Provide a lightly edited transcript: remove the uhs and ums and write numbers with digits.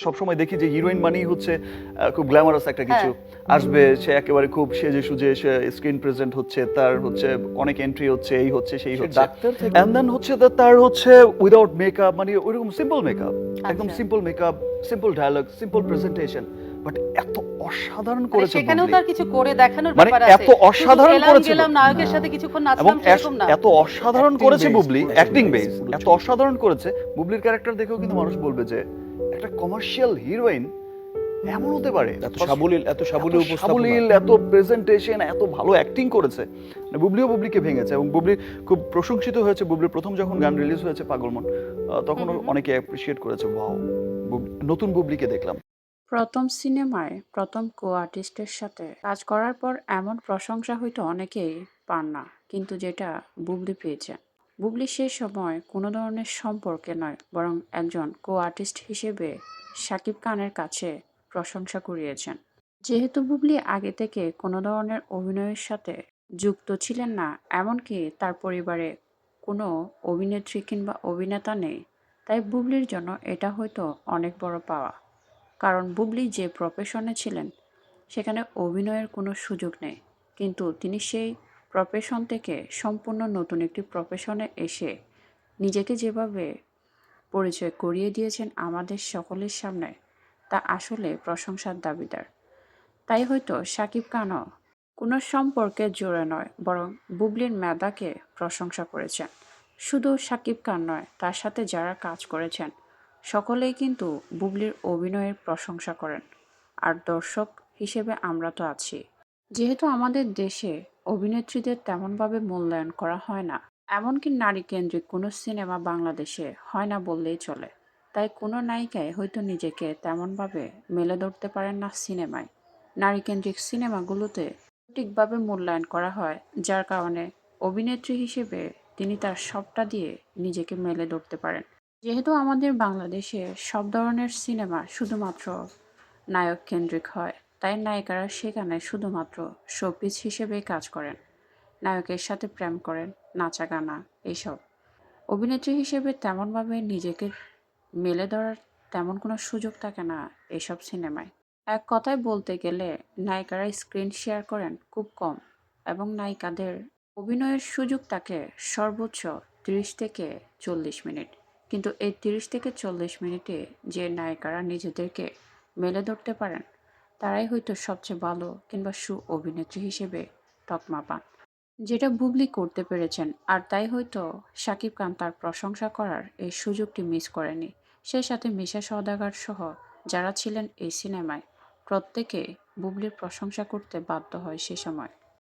সবসময় দেখি যে হিরোইন মানেই হচ্ছে খুব গ্ল্যামারাস একটা কিছু আসবে, সে একেবারে খুব সেজে সুজে সে স্ক্রিন প্রেজেন্ট হচ্ছে, তার হচ্ছে অনেক এন্ট্রি হচ্ছে, এই হচ্ছে সেই সে হচ্ছে, ডাক্তার থেকে এন্ড দেন হচ্ছে তার হচ্ছে উইদাউট মেকআপ, মানে ওইরকম সিম্পল মেকআপ, একদম simple makeup, simple dialogue, simple presentation, but এত অসাধারণ মানে করেছে সেখানেও বুবলি। তার কিছু করে দেখানোর মানে ব্যাপার আছে, এত শুধু অসাধারণ এলাম করেছে গেলাম নায়কের সাথে কিছুক্ষণ এবং নাচলাম সেরকম না। এত অসাধারণ Acting করেছে based বুবলি, করেছে, অ্যাক্টিং based বেস, পুরো এত ছবি। অসাধারণ করেছে বুবলির ক্যারেক্টার দেখেও কিন্তু মানুষ বলবে যে একটা কমার্শিয়াল হিরোইন এমন হতে পারে, এত সাবলীল উপস্থাপনা। সাবলীল, এত প্রেজেন্টেশন, এত ভালো অ্যাক্টিং করেছে। মানে বুবলিকে ভেঙেছে এবং বুবলি খুব প্রশংসিত হয়েছে। বুবলির প্রথম যখন গান রিলিজ হয়েছে পাগলমন, তখন অনেকে অ্যাপ্রিশিয়েট করেছে, ওয়াও নতুন বুবলিকে দেখলাম। প্রথম সিনেমায় প্রথম কো-আর্টিস্টের সাথে কাজ করার পর এমন প্রশংসা হয়তো অনেকেই পান না, কিন্তু যেটা বুবলি পেয়েছে। বুবলি সে সময় কোনো ধরনের সম্পর্কে নয়, বরং একজন কো-আর্টিস্ট হিসেবে শাকিব খানের কাছে প্রশংসা কুড়িয়েছেন। যেহেতু বুবলি আগে থেকে কোনো ধরনের অভিনয়ের সাথে যুক্ত ছিলেন না, এমনকি তার পরিবারে কোনো অভিনেত্রী কিংবা অভিনেতা নেই, তাই বুবলির জন্য এটা হয়তো অনেক বড় পাওয়া। কারণ বুবলি যে প্রফেশনে ছিলেন সেখানে অভিনয়ের কোনো সুযোগ নেই, কিন্তু তিনি সেই প্রফেশন থেকে সম্পূর্ণ নতুন একটি প্রফেশনে এসে নিজেকে যেভাবে পরিচয় করিয়ে দিয়েছেন আমাদের সকলের সামনে, তা আসলে প্রশংসার দাবিদার। তাই হয়তো শাকিব খানও কোনো সম্পর্কে জোরে নয়, বরং বুবলির মেধাকে প্রশংসা করেছেন। শুধু শাকিব খান নয়, তার সাথে যারা কাজ করেছেন সকলেই কিন্তু বুবলির অভিনয়ের প্রশংসা করেন। আর দর্শক হিসেবে আমরা তো আছি। যেহেতু আমাদের দেশে অভিনেত্রীদের তেমনভাবে মূল্যায়ন করা হয় না, এমনকি নারী কেন্দ্রিক কোনো সিনেমা বাংলাদেশে হয় না বললেই চলে, তাই কোনো নায়িকাই হয়তো নিজেকে তেমনভাবে মেলে ধরতে পারেন না সিনেমায়। নারীকেন্দ্রিক সিনেমাগুলোতে সঠিকভাবে মূল্যায়ন করা হয়, যার কারণে অভিনেত্রী হিসেবে তিনি তার সবটা দিয়ে নিজেকে মেলে ধরতে পারেন। যেহেতু আমাদের বাংলাদেশে সব ধরনের সিনেমা শুধুমাত্র নায়ক কেন্দ্রিক হয়, তাই নায়িকারা সেখানে শুধুমাত্র শোপিস হিসেবেই কাজ করেন, নায়কের সাথে প্রেম করেন, নাচা গানা এইসব। অভিনেত্রী হিসেবে তেমনভাবে নিজেকে মেলে ধরার তেমন কোনো সুযোগ থাকে না এইসব সিনেমায়। এক কথায় বলতে গেলে নায়িকারা স্ক্রিন শেয়ার করেন খুব কম, এবং নায়িকাদের অভিনয়ের সুযোগ থাকে সর্বোচ্চ 30 থেকে 40 মিনিট। কিন্তু এই 30 থেকে 40 মিনিটে যে নায়িকারা নিজেদেরকে মেলে ধরতে পারেন, তারাই হয়তো সবচেয়ে ভালো কিংবা অভিনেত্রী হিসেবে তকমা পান, যেটা বুবলি করতে পেরেছেন। আর তাই হয়তো শাকিব খান তার প্রশংসা করার এই সুযোগটি মিস করেনি। সেই সাথে মিশা সওদাগর সহ যারা ছিলেন এই সিনেমায়, প্রত্যেকে বুবলির প্রশংসা করতে বাধ্য হয় সে সময়।